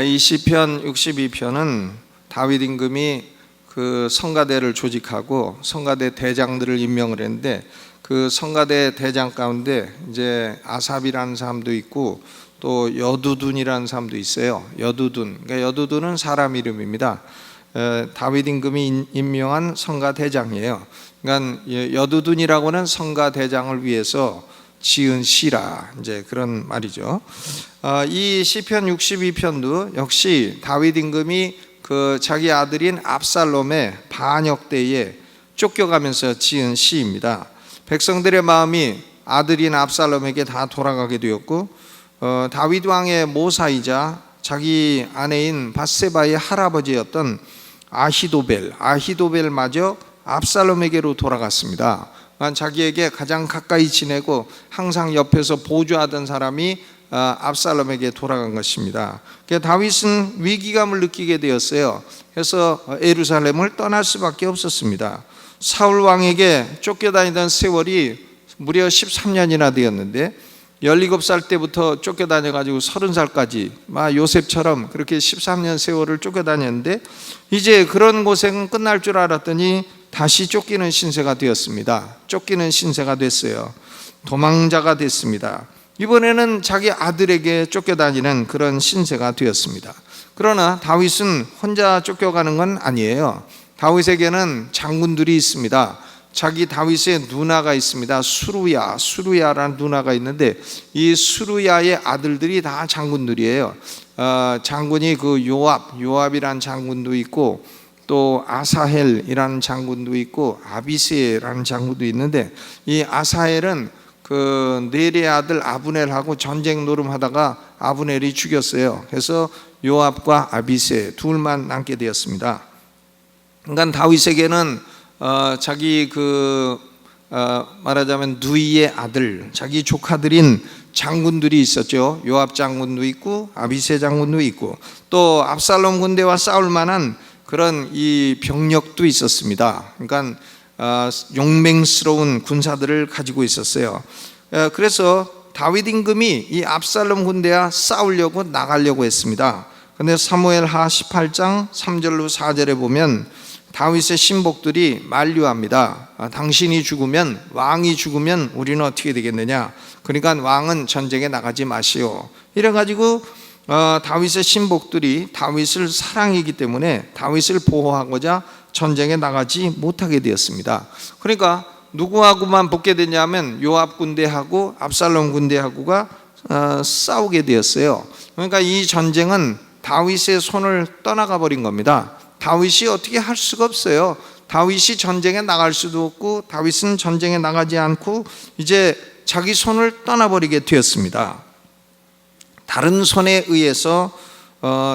이 시편 62편은 다윗 임금이 그 성가대를 조직하고 성가대 대장들을 임명을 했는데, 그 성가대 대장 가운데 이제 아삽이라는 사람도 있고 또 여두둔이라는 사람도 있어요. 여두둔, 그러니까 여두둔은 사람 이름입니다. 다윗 임금이 임명한 성가 대장이에요. 그러니까 여두둔이라고는 성가 대장을 위해서 지은 시라, 이제 그런 말이죠. 이 시편 62편도 역시 다윗 임금이 그 자기 아들인 압살롬의 반역 때에 쫓겨가면서 지은 시입니다. 백성들의 마음이 아들인 압살롬에게 다 돌아가게 되었고, 다윗 왕의 모사이자 자기 아내인 밧세바의 할아버지였던 아히도벨마저 압살롬에게로 돌아갔습니다. 자기에게 가장 가까이 지내고 항상 옆에서 보조하던 사람이 압살롬에게 돌아간 것입니다. 다윗은 위기감을 느끼게 되었어요. 그래서 예루살렘을 떠날 수밖에 없었습니다. 사울 왕에게 쫓겨다니던 세월이 무려 13년이나 되었는데, 17살 때부터 쫓겨다녀가지고 30살까지 요셉처럼 그렇게 13년 세월을 쫓겨다녔는데, 이제 그런 고생은 끝날 줄 알았더니 다시 쫓기는 신세가 되었습니다. 쫓기는 신세가 됐어요. 도망자가 됐습니다. 이번에는 자기 아들에게 쫓겨다니는 그런 신세가 되었습니다. 그러나 다윗은 혼자 쫓겨가는 건 아니에요. 다윗에게는 장군들이 있습니다. 자기 다윗의 누나가 있습니다. 수루야라는 누나가 있는데, 이 수루야의 아들들이 다 장군들이에요. 장군이 그 요압이라는 장군도 있고, 또 아사헬이라는 장군도 있고, 아비세라는 장군도 있는데, 이 아사헬은 그 넬의 아들 아브넬하고 전쟁 노름하다가 아브넬이 죽였어요. 그래서 요압과 아비세 둘만 남게 되었습니다. 그러니까 다윗에게는 자기 말하자면 누이의 아들, 자기 조카들인 장군들이 있었죠. 요압 장군도 있고 아비세 장군도 있고, 또 압살롬 군대와 싸울 만한 그런 이 병력도 있었습니다. 그러니까 용맹스러운 군사들을 가지고 있었어요. 그래서 다윗 임금이 이 압살롬 군대와 싸우려고 나가려고 했습니다. 그런데 사무엘하 18장 3절로 4절에 보면 다윗의 신복들이 만류합니다. 당신이 죽으면, 왕이 죽으면 우리는 어떻게 되겠느냐. 그러니까 왕은 전쟁에 나가지 마시오. 이래가지고 다윗의 신복들이 다윗을 사랑이기 때문에 다윗을 보호하고자 전쟁에 나가지 못하게 되었습니다. 그러니까 누구하고만 붙게 되냐면 요압 군대하고 압살롬 군대하고가 싸우게 되었어요. 그러니까 이 전쟁은 다윗의 손을 떠나가 버린 겁니다. 다윗이 어떻게 할 수가 없어요. 다윗이 전쟁에 나갈 수도 없고, 다윗은 전쟁에 나가지 않고 이제 자기 손을 떠나버리게 되었습니다. 다른 손에 의해서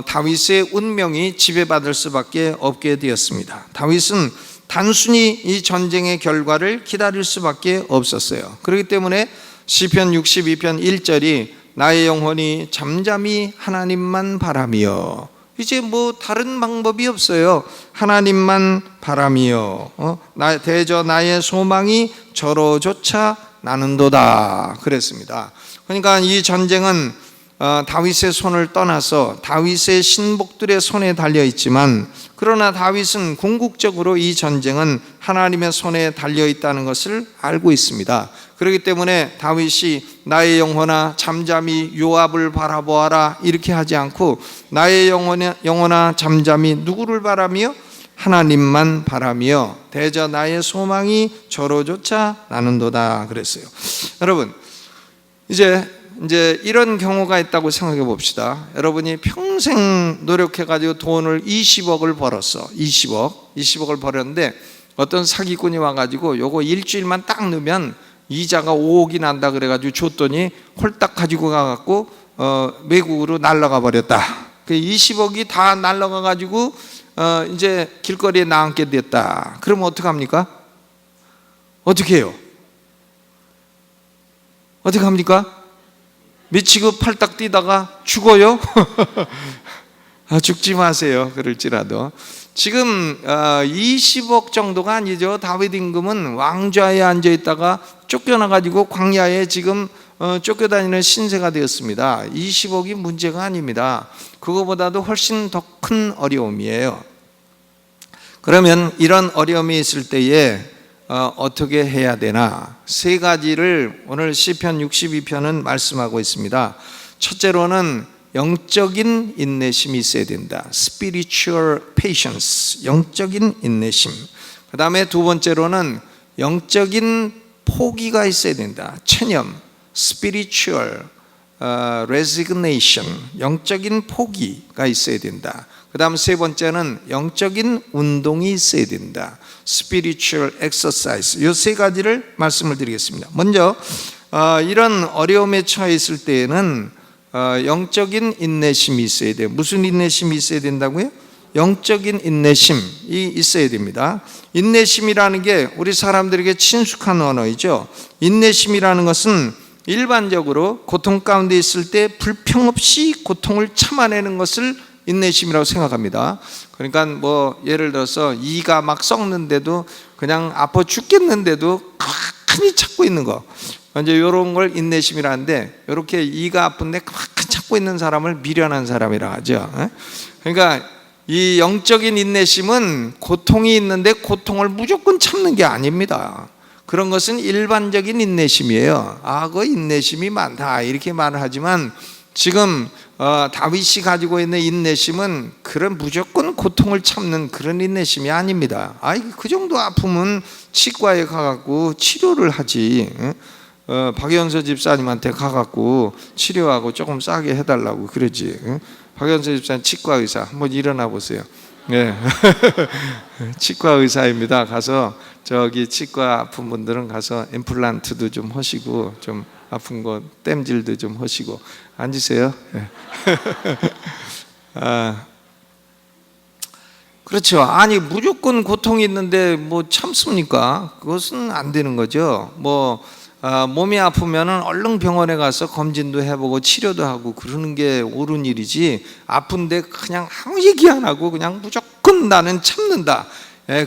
다윗의 운명이 지배받을 수밖에 없게 되었습니다. 다윗은 단순히 이 전쟁의 결과를 기다릴 수밖에 없었어요. 그렇기 때문에 시편 62편 1절이 나의 영혼이 잠잠히 하나님만 바라며, 이제 뭐 다른 방법이 없어요. 하나님만 바라며 대저 나의 소망이 저로조차 나는도다 그랬습니다. 그러니까 이 전쟁은 다윗의 손을 떠나서 다윗의 신복들의 손에 달려 있지만, 그러나 다윗은 궁극적으로 이 전쟁은 하나님의 손에 달려 있다는 것을 알고 있습니다. 그렇기 때문에 다윗이 나의 영혼아 잠잠히 요압을 바라보아라 이렇게 하지 않고, 나의 영혼아 잠잠히 누구를 바라며? 하나님만 바라며 대저 나의 소망이 저로조차 나는도다 그랬어요. 여러분, 이제 이런 경우가 있다고 생각해 봅시다. 여러분이 평생 노력해가지고 돈을 20억을 벌었어. 20억을 벌었는데 어떤 사기꾼이 와가지고 요거 일주일만 딱 넣으면 이자가 5억이 난다 그래가지고 줬더니 홀딱 가지고 가갖고 외국으로 날아가 버렸다. 그 20억이 다 날아가가지고 이제 길거리에 나앉게 됐다. 그러면 어떡합니까? 어떻게 해요? 어떻게 합니까? 미치고 팔딱 뛰다가 죽어요? 죽지 마세요. 그럴지라도. 지금 20억 정도가 아니죠. 다윗 임금은 왕좌에 앉아있다가 쫓겨나가지고 광야에 지금 쫓겨다니는 신세가 되었습니다. 20억이 문제가 아닙니다. 그거보다도 훨씬 더 큰 어려움이에요. 그러면 이런 어려움이 있을 때에 어떻게 해야 되나? 세 가지를 오늘 시편 62편은 말씀하고 있습니다. 첫째로는 영적인 인내심이 있어야 된다. Spiritual patience, 영적인 인내심. 그 다음에 두 번째로는 영적인 포기가 있어야 된다. 체념, Spiritual resignation, 영적인 포기가 있어야 된다. 그 다음 세 번째는 영적인 운동이 있어야 된다. Spiritual exercise. 이 세 가지를 말씀을 드리겠습니다. 먼저 이런 어려움에 처해 있을 때에는 영적인 인내심이 있어야 돼요. 무슨 인내심이 있어야 된다고요? 영적인 인내심이 있어야 됩니다. 인내심이라는 게 우리 사람들에게 친숙한 언어이죠. 인내심이라는 것은 일반적으로 고통 가운데 있을 때 불평 없이 고통을 참아내는 것을 인내심이라고 생각합니다. 그러니까 뭐 예를 들어서 이가 막 썩는데도 그냥 아파 죽겠는데도 가만히 참고 있는 거, 이제 이런 걸 인내심이라는데, 이렇게 이가 아픈데 가만히 참고 있는 사람을 미련한 사람이라 하죠. 그러니까 이 영적인 인내심은 고통이 있는데 고통을 무조건 참는 게 아닙니다. 그런 것은 일반적인 인내심이에요. 그 인내심이 많다 이렇게 말을 하지만, 지금 다윗이 가지고 있는 인내심은 그런 무조건 고통을 참는 그런 인내심이 아닙니다. 그 정도 아프면 치과에 가갖고 치료를 하지. 박연서 집사님한테 가갖고 치료하고 조금 싸게 해달라고 그러지. 박연서 집사님 치과 의사, 한번 일어나 보세요. 네. 치과 의사입니다. 가서 저기 치과 아픈 분들은 가서 임플란트도 좀 하시고, 좀 아픈 거 땜질도 좀 하시고. 앉으세요. 네. 그렇죠. 무조건 고통이 있는데 뭐 참습니까? 그것은 안 되는 거죠. 몸이 아프면은 얼른 병원에 가서 검진도 해보고 치료도 하고 그러는 게 옳은 일이지, 아픈데 그냥 아무 얘기 안 하고 그냥 무조건 나는 참는다,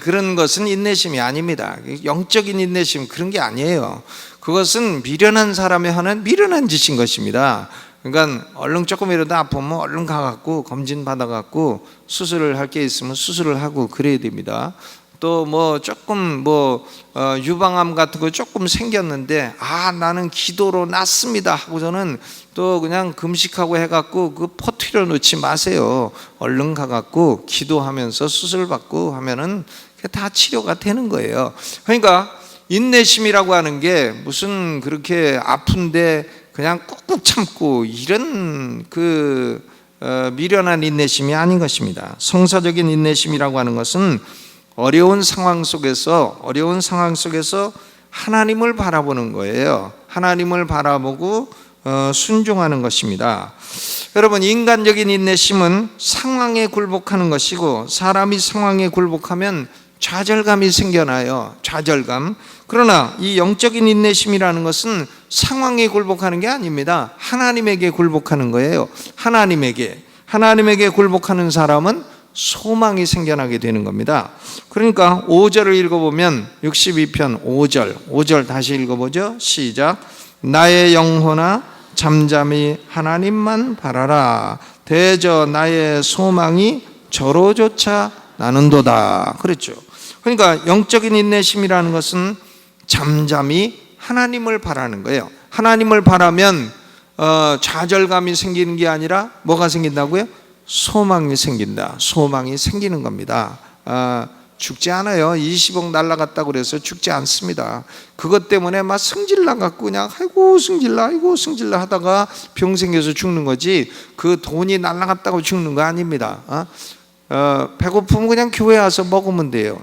그런 것은 인내심이 아닙니다. 영적인 인내심 그런 게 아니에요. 그것은 미련한 사람이 하는 미련한 짓인 것입니다. 그러니까 얼른 조금이라도 아프면 얼른 가갖고 검진 받아갖고 수술을 할 게 있으면 수술을 하고 그래야 됩니다. 또 조금 유방암 같은 거 조금 생겼는데 나는 기도로 낫습니다 하고서는 또 그냥 금식하고 해갖고 그 퍼뜨려 놓지 마세요. 얼른 가갖고 기도하면서 수술 받고 하면은 다 치료가 되는 거예요. 그러니까 인내심이라고 하는 게 무슨 그렇게 아픈데 그냥 꾹꾹 참고 이런 미련한 인내심이 아닌 것입니다. 성사적인 인내심이라고 하는 것은 어려운 상황 속에서 하나님을 바라보는 거예요. 하나님을 바라보고 순종하는 것입니다. 여러분, 인간적인 인내심은 상황에 굴복하는 것이고, 사람이 상황에 굴복하면 좌절감이 생겨나요. 좌절감. 그러나 이 영적인 인내심이라는 것은 상황에 굴복하는 게 아닙니다. 하나님에게 굴복하는 거예요. 하나님에게 굴복하는 사람은 소망이 생겨나게 되는 겁니다. 그러니까 5절을 읽어보면 62편 5절 다시 읽어보죠. 시작. 나의 영혼아 잠잠히 하나님만 바라라. 대저 나의 소망이 저로조차 나는도다. 그랬죠. 그러니까 영적인 인내심이라는 것은 잠잠히 하나님을 바라는 거예요. 하나님을 바라면 좌절감이 생기는 게 아니라 뭐가 생긴다고요? 소망이 생긴다. 소망이 생기는 겁니다. 죽지 않아요. 20억 날라갔다고 그래서 죽지 않습니다. 그것 때문에 막 승질나 갖고 그냥 아이고 승질나 하다가 병 생겨서 죽는 거지, 그 돈이 날라갔다고 죽는 거 아닙니다. 배고프면 그냥 교회 와서 먹으면 돼요.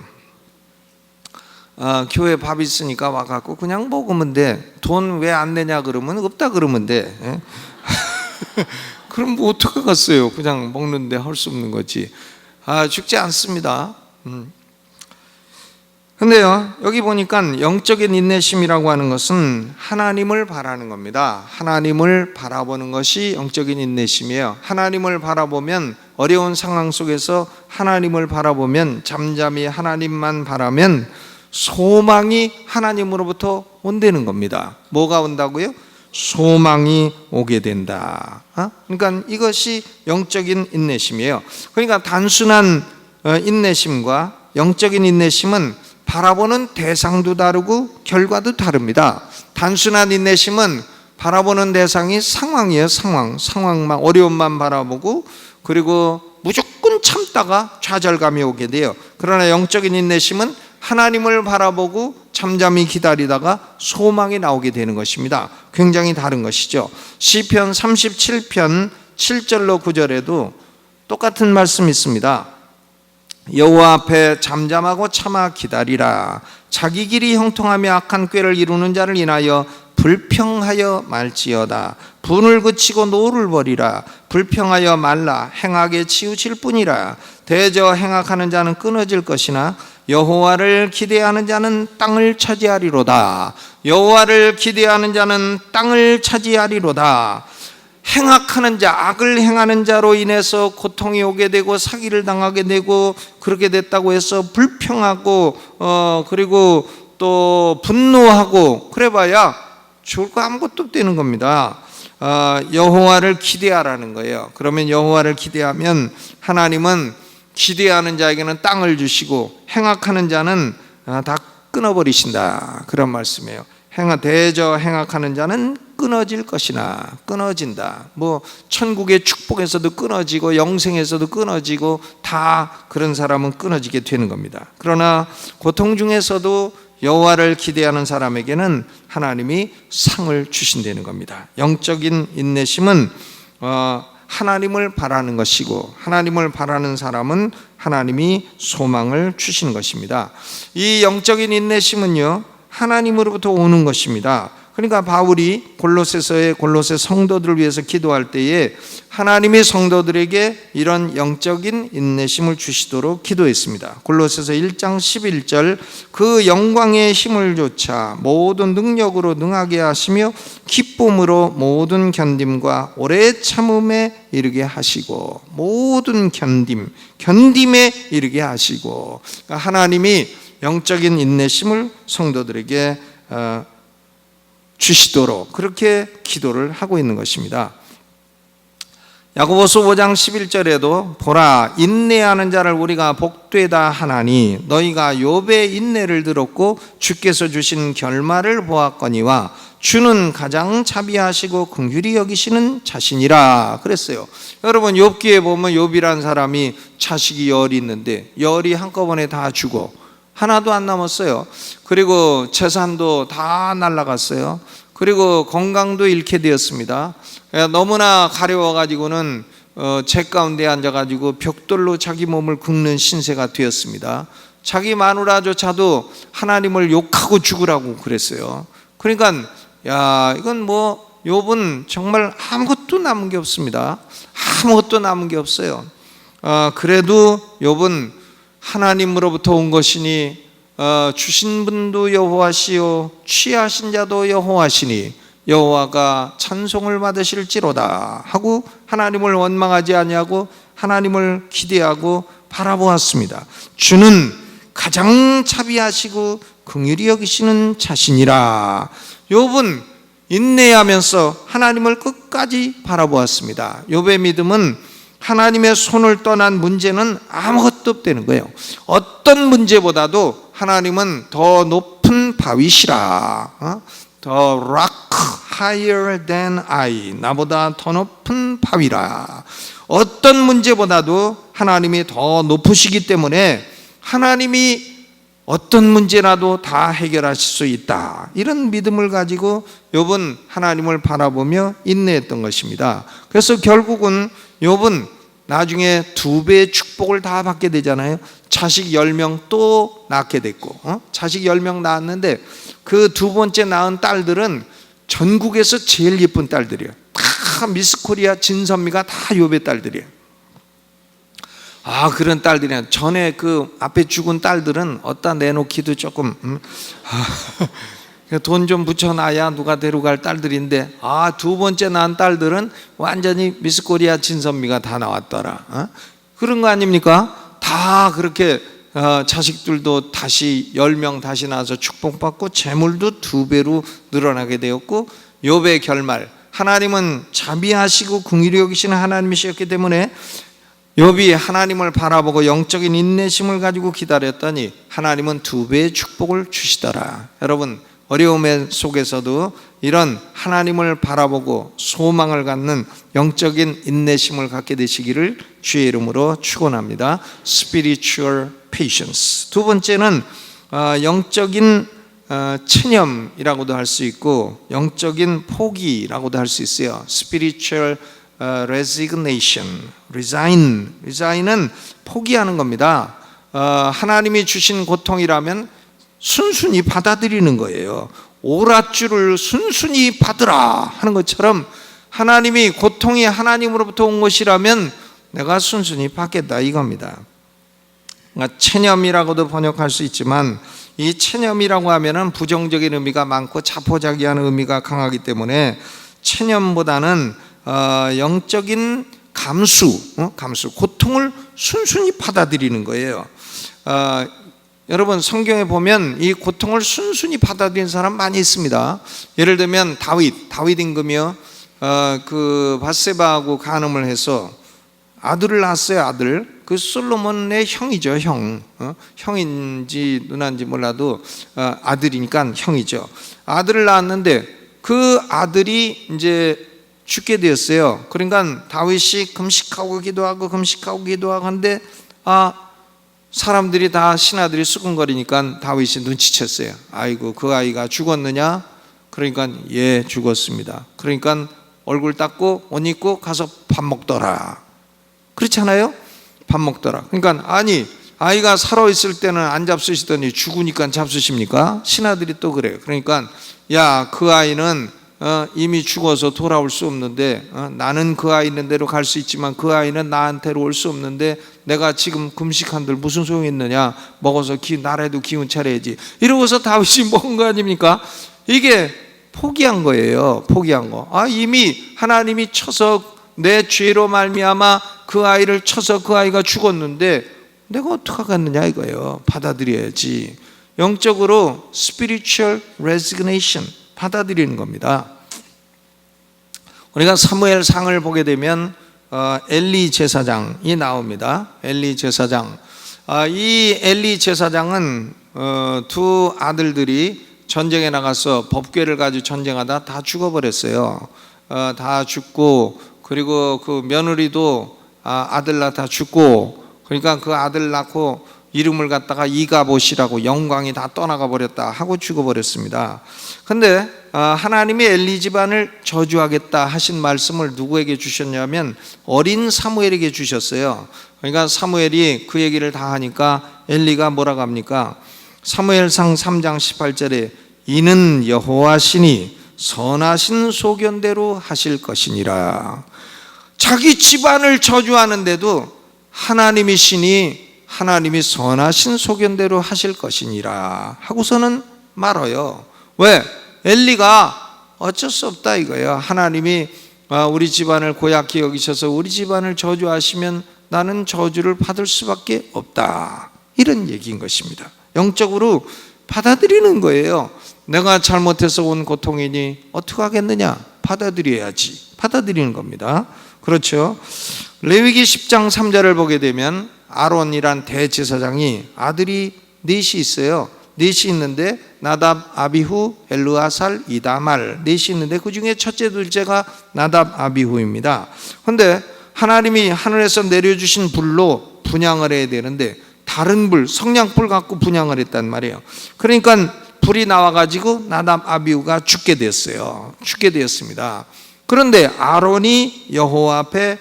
교회 밥 있으니까 와갖고 그냥 먹으면 돼. 돈 왜 안 내냐 그러면 없다 그러면 돼. 그럼 뭐 어떡하겠어요. 그냥 먹는데 할 수 없는 거지. 죽지 않습니다. 근데요, 여기 보니까 영적인 인내심이라고 하는 것은 하나님을 바라는 겁니다. 하나님을 바라보는 것이 영적인 인내심이에요. 하나님을 바라보면, 어려운 상황 속에서 하나님을 바라보면, 잠잠히 하나님만 바라면 소망이 하나님으로부터 온다는 겁니다. 뭐가 온다고요? 소망이 오게 된다. 그러니까 이것이 영적인 인내심이에요. 그러니까 단순한 인내심과 영적인 인내심은 바라보는 대상도 다르고 결과도 다릅니다. 단순한 인내심은 바라보는 대상이 상황이에요. 상황만, 어려움만 바라보고, 그리고 무조건 참다가 좌절감이 오게 돼요. 그러나 영적인 인내심은 하나님을 바라보고 잠잠히 기다리다가 소망이 나오게 되는 것입니다. 굉장히 다른 것이죠. 시편 37편 7절로 9절에도 똑같은 말씀이 있습니다. 여호와 앞에 잠잠하고 참아 기다리라. 자기 길이 형통하며 악한 꾀를 이루는 자를 인하여 불평하여 말지어다. 분을 그치고 노를 버리라. 불평하여 말라. 행하게 치우칠 뿐이라. 대저 행악하는 자는 끊어질 것이나 여호와를 기대하는 자는 땅을 차지하리로다. 여호와를 기대하는 자는 땅을 차지하리로다. 행악하는 자, 악을 행하는 자로 인해서 고통이 오게 되고 사기를 당하게 되고 그렇게 됐다고 해서 불평하고 그리고 또 분노하고 그래봐야 좋을 거 아무것도 없다는 겁니다. 여호와를 기대하라는 거예요. 그러면 여호와를 기대하면 하나님은 기대하는 자에게는 땅을 주시고 행악하는 자는 다 끊어버리신다, 그런 말씀이에요. 대저 행악하는 자는 끊어질 것이나, 끊어진다. 뭐 천국의 축복에서도 끊어지고 영생에서도 끊어지고 다 그런 사람은 끊어지게 되는 겁니다. 그러나 고통 중에서도 여호와를 기대하는 사람에게는 하나님이 상을 주신다는 겁니다. 영적인 인내심은 하나님을 바라는 것이고, 하나님을 바라는 사람은 하나님이 소망을 주시는 것입니다. 이 영적인 인내심은요, 하나님으로부터 오는 것입니다. 그러니까 바울이 골로새서의 골로새 성도들을 위해서 기도할 때에 하나님이 성도들에게 이런 영적인 인내심을 주시도록 기도했습니다. 골로새서 1장 11절, 그 영광의 힘을 좇아 모든 능력으로 능하게 하시며 기쁨으로 모든 견딤과 오래 참음에 이르게 하시고, 모든 견딤에 이르게 하시고, 그러니까 하나님이 영적인 인내심을 성도들에게 주시도록 그렇게 기도를 하고 있는 것입니다. 야고보서 5장 11절에도 보라, 인내하는 자를 우리가 복되다 하나니 너희가 욥의 인내를 들었고 주께서 주신 결말을 보았거니와 주는 가장 자비하시고 긍휼히 여기시는 자신이라 그랬어요. 여러분, 욥기에 보면 욥이란 사람이 자식이 열이 있는데 열이 한꺼번에 다 죽어 하나도 안 남았어요. 그리고 재산도 다 날아갔어요. 그리고 건강도 잃게 되었습니다. 너무나 가려워가지고는 재 가운데 앉아가지고 벽돌로 자기 몸을 긁는 신세가 되었습니다. 자기 마누라조차도 하나님을 욕하고 죽으라고 그랬어요. 그러니까 이건 뭐 욥은 정말 아무것도 남은 게 없습니다. 아무것도 남은 게 없어요. 그래도 욥은 하나님으로부터 온 것이니 주신 분도 여호와시요 취하신 자도 여호와시니 여호와가 찬송을 받으실지로다 하고 하나님을 원망하지 아니하고 하나님을 기대하고 바라보았습니다. 주는 가장 자비하시고 긍휼히 여기시는 자신이라. 욥은 인내하면서 하나님을 끝까지 바라보았습니다. 욥의 믿음은 하나님의 손을 떠난 문제는 아무것도 없다는 거예요. 어떤 문제보다도 하나님은 더 높은 바위시라. The rock higher than I, 나보다 더 높은 바위라. 어떤 문제보다도 하나님이 더 높으시기 때문에 하나님이 어떤 문제라도 다 해결하실 수 있다, 이런 믿음을 가지고 욥은 하나님을 바라보며 인내했던 것입니다. 그래서 결국은 욥은 나중에 2배의 축복을 다 받게 되잖아요. 자식 10명 또 낳게 됐고, 자식 10명 낳았는데 그 두 번째 낳은 딸들은 전국에서 제일 예쁜 딸들이에요. 다 미스코리아 진선미가 다 욥의 딸들이에요. 그런 딸들이야. 전에 그 앞에 죽은 딸들은 어디다 내놓기도 조금 돈 좀 붙여놔야 누가 데려갈 딸들인데, 두 번째 낳은 딸들은 완전히 미스코리아 진선미가 다 나왔더라. 그런 거 아닙니까? 다 그렇게 자식들도 다시 10명 다시 낳아서 축복받고 재물도 2배로 늘어나게 되었고 욥의 결말, 하나님은 자비하시고 긍휼히 여기시는 하나님이셨기 때문에 욥이 하나님을 바라보고 영적인 인내심을 가지고 기다렸더니 하나님은 2배의 축복을 주시더라. 여러분, 어려움 속에서도 이런 하나님을 바라보고 소망을 갖는 영적인 인내심을 갖게 되시기를 주의 이름으로 축원합니다. Spiritual patience. 두 번째는 영적인 체념이라고도 할 수 있고 영적인 포기라고도 할 수 있어요. Spiritual resignation. resign은 포기하는 겁니다. 하나님이 주신 고통이라면 순순히 받아들이는 거예요. 오랏줄을 순순히 받으라 하는 것처럼 하나님이 고통이 하나님으로부터 온 것이라면 내가 순순히 받겠다 이겁니다. 그러니까 체념이라고도 번역할 수 있지만 이 체념이라고 하면은 부정적인 의미가 많고 자포자기하는 의미가 강하기 때문에 체념보다는 영적인 감수, 고통을 순순히 받아들이는 거예요. 여러분, 성경에 보면 이 고통을 순순히 받아들이는 사람 많이 있습니다. 예를 들면 다윗 임금이요, 그 밧세바하고 간음을 해서 아들을 낳았어요. 아들. 그 솔로몬의 형이죠. 형인지 누나인지 몰라도 아들이니까 형이죠. 아들을 낳았는데 그 아들이 이제 죽게 되었어요. 그러니까 다윗이 금식하고 기도하고 하는데 사람들이 다 신하들이 수군거리니까 다윗이 눈치챘어요. 아이고, 그 아이가 죽었느냐? 그러니까 예, 죽었습니다. 그러니까 얼굴 닦고 옷 입고 가서 밥 먹더라. 그렇잖아요? 밥 먹더라. 그러니까 아니, 아이가 살아있을 때는 안 잡수시더니 죽으니까 잡수십니까? 신하들이 또 그래요. 그러니까 야, 그 아이는 이미 죽어서 돌아올 수 없는데 나는 그 아이 있는 대로 갈 수 있지만 그 아이는 나한테로 올 수 없는데 내가 지금 금식한들 무슨 소용이 있느냐? 먹어서 나라에도 기운 차려야지. 이러고서 다윗이 먹은 거 아닙니까? 이게 포기한 거예요. 포기한 거. 이미 하나님이 쳐서 내 죄로 말미암아 그 아이를 쳐서 그 아이가 죽었는데 내가 어떡하겠느냐 이거예요. 받아들여야지. 영적으로 spiritual resignation, 받아들이는 겁니다. 우리가 사무엘상을 보게 되면 엘리 제사장이 나옵니다. 엘리 제사장. 이 엘리 제사장은 두 아들들이 전쟁에 나가서 법궤를 가지고 전쟁하다 다 죽어버렸어요. 다 죽고, 그리고 그 며느리도 아들 낳아 다 죽고, 그러니까 그 아들 낳고 이름을 갖다가 이가봇이라고 영광이 다 떠나가 버렸다 하고 죽어버렸습니다. 근데 하나님이 엘리 집안을 저주하겠다 하신 말씀을 누구에게 주셨냐면 어린 사무엘에게 주셨어요. 그러니까 사무엘이 그 얘기를 다 하니까 엘리가 뭐라고 합니까? 사무엘상 3장 18절에 이는 여호와시니 선하신 소견대로 하실 것이니라. 자기 집안을 저주하는데도 하나님이시니 하나님이 선하신 소견대로 하실 것이니라 하고서는 말아요. 왜? 엘리가 어쩔 수 없다 이거예요. 하나님이 우리 집안을 고약히 여기셔서 우리 집안을 저주하시면 나는 저주를 받을 수밖에 없다, 이런 얘기인 것입니다. 영적으로 받아들이는 거예요. 내가 잘못해서 온 고통이니 어떻게 하겠느냐? 받아들여야지. 받아들이는 겁니다. 그렇죠? 레위기 10장 3절을 보게 되면 아론이란 대제사장이 아들이 넷이 있어요. 넷이 있는데 나답, 아비후, 엘르아살, 이다말 넷이 있는데 그 중에 첫째, 둘째가 나답, 아비후입니다. 그런데 하나님이 하늘에서 내려주신 불로 분향을 해야 되는데 다른 불, 성냥불 갖고 분향을 했단 말이에요. 그러니까 불이 나와가지고 나답, 아비후가 죽게 됐어요. 죽게 되었습니다. 그런데 아론이 여호와 앞에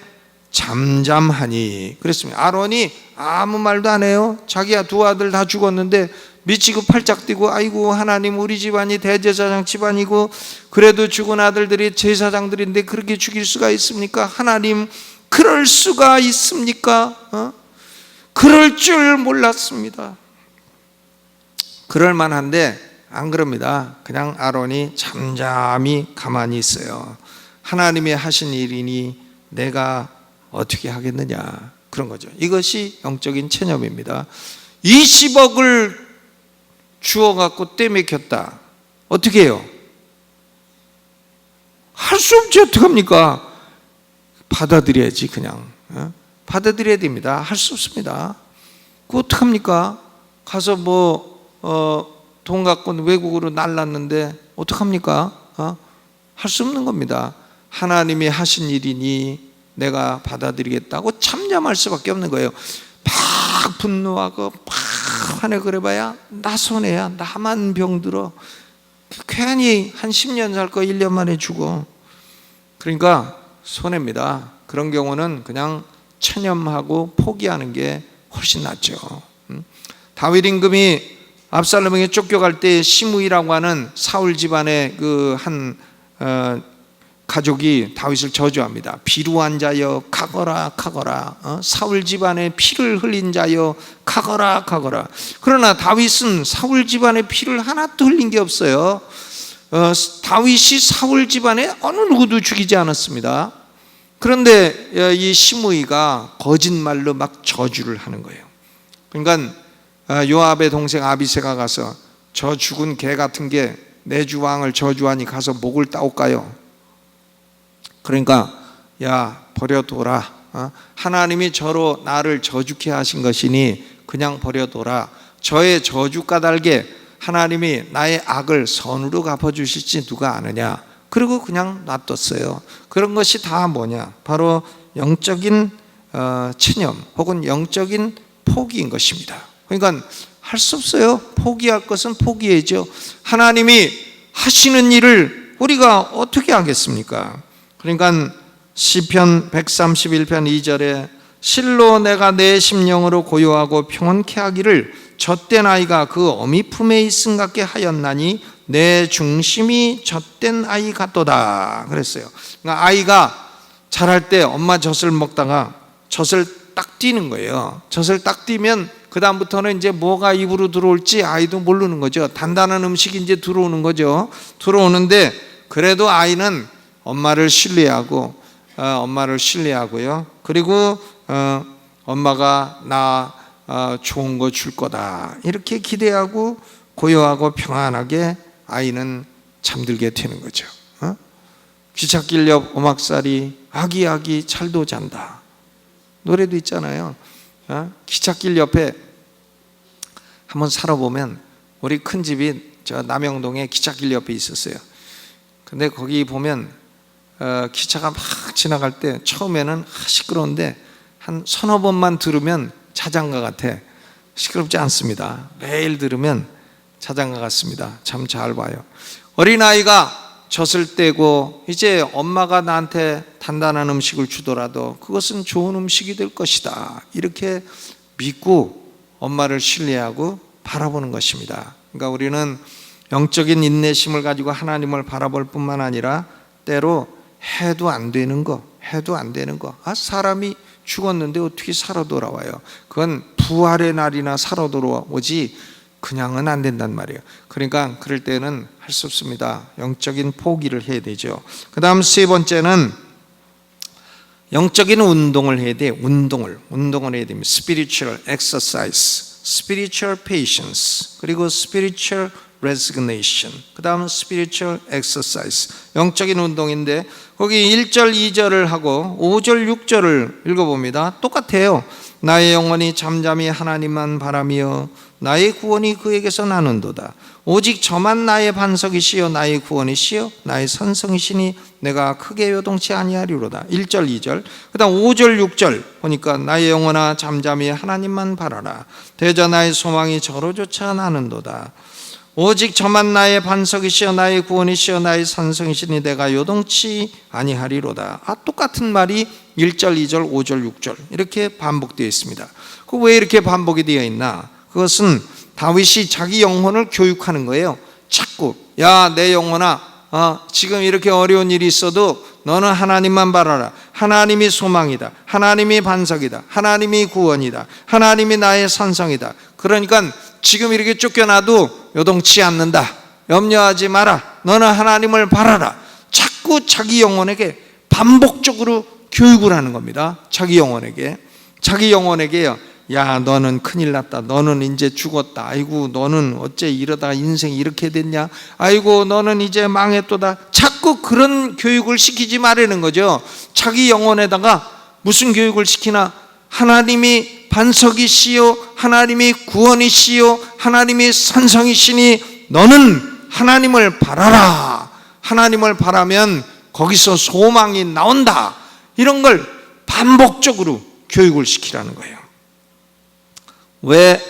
잠잠하니 그랬습니다. 아론이 아무 말도 안 해요. 자기야 두 아들 다 죽었는데 미치고 팔짝 뛰고 아이고 하나님, 우리 집안이 대제사장 집안이고 그래도 죽은 아들들이 제사장들인데 그렇게 죽일 수가 있습니까? 하나님, 그럴 수가 있습니까? 그럴 줄 몰랐습니다. 그럴 만한데 안 그럽니다. 그냥 아론이 잠잠히 가만히 있어요. 하나님이 하신 일이니 내가 어떻게 하겠느냐, 그런 거죠. 이것이 영적인 체념입니다. 20억을 주워갖고 떼매겼다. 어떻게 해요? 할 수 없지. 어떡합니까? 받아들여야지. 그냥 받아들여야 됩니다. 할 수 없습니다. 그 어떡합니까? 가서 돈 갖고 외국으로 날랐는데 어떡합니까? 할 수 없는 겁니다. 하나님이 하신 일이니 내가 받아들이겠다고 참념할 수밖에 없는 거예요. 막 분노하고 막 화내 그래봐야 나 손해야. 나만 병들어. 괜히 한 10년 살 거 1년 만에 죽어. 그러니까 손해입니다. 그런 경우는 그냥 체념하고 포기하는 게 훨씬 낫죠. 다윗 임금이 압살롬에게 쫓겨갈 때 시므이라고 하는 사울 집안의 가족이 다윗을 저주합니다. 비루한 자여 가거라 가거라. 사울 집안의 피를 흘린 자여 가거라 가거라. 그러나 다윗은 사울 집안의 피를 하나도 흘린 게 없어요. 다윗이 사울 집안에 어느 누구도 죽이지 않았습니다. 그런데 이 시므이가 거짓말로 막 저주를 하는 거예요. 그러니까 요압의 동생 아비새가 가서 저 죽은 개 같은 게 내 주 왕을 저주하니 가서 목을 따올까요? 그러니까 야 버려둬라. 하나님이 저로 나를 저주케 하신 것이니 그냥 버려둬라. 저의 저주 까닭에 하나님이 나의 악을 선으로 갚아주실지 누가 아느냐. 그리고 그냥 놔뒀어요. 그런 것이 다 뭐냐? 바로 영적인 체념 혹은 영적인 포기인 것입니다. 그러니까 할 수 없어요. 포기할 것은 포기해야죠. 하나님이 하시는 일을 우리가 어떻게 하겠습니까? 그러니까 시편 131편 2절에 실로 내가 내 심령으로 고요하고 평온케 하기를 젖된 아이가 그 어미 품에 있음 같게 하였나니 내 중심이 젖된 아이 같도다 그랬어요. 그러니까 아이가 자랄 때 엄마 젖을 먹다가 젖을 딱 띄는 거예요. 젖을 딱 띄면 그 다음부터는 이제 뭐가 입으로 들어올지 아이도 모르는 거죠. 단단한 음식이 이제 들어오는 거죠. 들어오는데 그래도 아이는 엄마를 신뢰하고요. 그리고 엄마가 나 좋은 거 줄 거다 이렇게 기대하고 고요하고 평안하게 아이는 잠들게 되는 거죠. 기찻길 옆 오막살이 아기아기 잘도 잔다 노래도 있잖아요. 기찻길 옆에 한번 살아보면 우리 큰 집이 저 남영동에 기찻길 옆에 있었어요. 근데 거기 보면 기차가 막 지나갈 때 처음에는 시끄러운데 한 서너 번만 들으면 자장가 같아. 시끄럽지 않습니다. 매일 들으면 자장가 같습니다. 참 잘 봐요. 어린아이가 젖을 떼고 이제 엄마가 나한테 단단한 음식을 주더라도 그것은 좋은 음식이 될 것이다 이렇게 믿고 엄마를 신뢰하고 바라보는 것입니다. 그러니까 우리는 영적인 인내심을 가지고 하나님을 바라볼 뿐만 아니라 때로 해도 안 되는 거 사람이 죽었는데 어떻게 살아 돌아와요? 그건 부활의 날이나 살아 돌아오지 그냥은 안 된단 말이에요. 그러니까 그럴 때는 할 수 없습니다. 영적인 포기를 해야 되죠. 그 다음 세 번째는 영적인 운동을 해야 돼. 운동을 해야 됩니다. Spiritual exercise, spiritual patience, 그리고 spiritual resignation. 그 다음은 spiritual exercise. 영적인 운동인데 거기 1절 2절을 하고 5절 6절을 읽어봅니다. 똑같아요. 나의 영혼이 잠잠히 하나님만 바라며 나의 구원이 그에게서 나는도다. 오직 저만 나의 반석이시여 나의 구원이시여 나의 선성이시니 내가 크게 요동치 아니하리로다. 1절 2절. 그 다음 5절 6절 보니까 나의 영혼아 잠잠히 하나님만 바라라. 대저 나의 소망이 저로조차 나는도다. 오직 저만 나의 반석이시여 나의 구원이시여 나의 선성이시니 내가 요동치 아니하리로다. 똑같은 말이 1절 2절 5절 6절 이렇게 반복되어 있습니다. 왜 이렇게 반복이 되어 있나? 그것은 다윗이 자기 영혼을 교육하는 거예요. 자꾸 야 내 영혼아 지금 이렇게 어려운 일이 있어도 너는 하나님만 바라라. 하나님이 소망이다. 하나님이 반석이다. 하나님이 구원이다. 하나님이 나의 선성이다. 그러니까 지금 이렇게 쫓겨나도 요동치 않는다. 염려하지 마라. 너는 하나님을 바라라. 자꾸 자기 영혼에게 반복적으로 교육을 하는 겁니다. 자기 영혼에게요. 야 너는 큰일 났다, 너는 이제 죽었다, 아이고 너는 어째 이러다가 인생이 이렇게 됐냐, 아이고 너는 이제 망했도다. 자꾸 그런 교육을 시키지 말라는 거죠. 자기 영혼에다가 무슨 교육을 시키나? 하나님이 반석이시요 하나님이 구원이시요 하나님이 산성이시니 너는 하나님을 바라라. 하나님을 바라면 거기서 소망이 나온다. 이런 걸 반복적으로 교육을 시키라는 거예요. 왜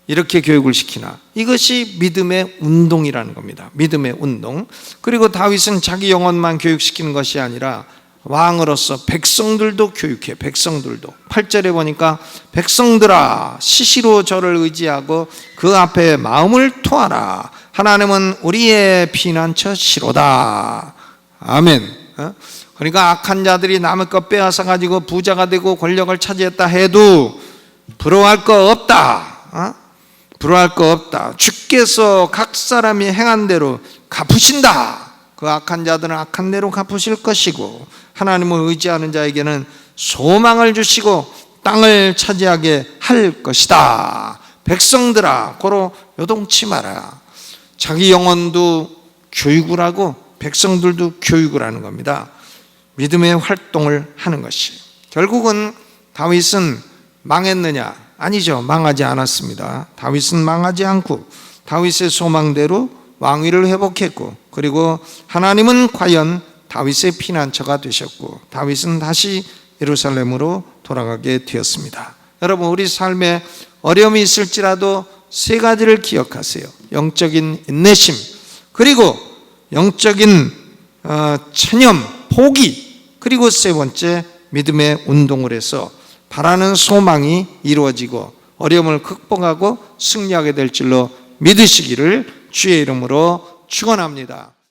이렇게 교육을 시키나? 이것이 믿음의 운동이라는 겁니다. 믿음의 운동. 그리고 다윗은 자기 영혼만 교육시키는 것이 아니라 왕으로서 백성들도 교육해. 백성들도 8절에 보니까 백성들아 시시로 저를 의지하고 그 앞에 마음을 토하라. 하나님은 우리의 피난처시로다. 아멘. 그러니까 악한 자들이 남의 것 빼앗아 가지고 부자가 되고 권력을 차지했다 해도 부러워할 거 없다. 부러워할 거 없다. 주께서 각 사람이 행한 대로 갚으신다. 그 악한 자들은 악한 대로 갚으실 것이고 하나님을 의지하는 자에게는 소망을 주시고 땅을 차지하게 할 것이다. 백성들아 고로 요동치 마라. 자기 영혼도 교육을 하고 백성들도 교육을 하는 겁니다. 믿음의 활동을 하는 것이. 결국은 다윗은 망했느냐? 아니죠. 망하지 않았습니다. 다윗은 망하지 않고 다윗의 소망대로 왕위를 회복했고, 그리고 하나님은 과연 다윗의 피난처가 되셨고 다윗은 다시 예루살렘으로 돌아가게 되었습니다. 여러분, 우리 삶에 어려움이 있을지라도 세 가지를 기억하세요. 영적인 인내심, 그리고 영적인 체념, 포기, 그리고 세 번째 믿음의 운동을 해서 바라는 소망이 이루어지고 어려움을 극복하고 승리하게 될 줄로 믿으시기를 주의 이름으로 축원합니다.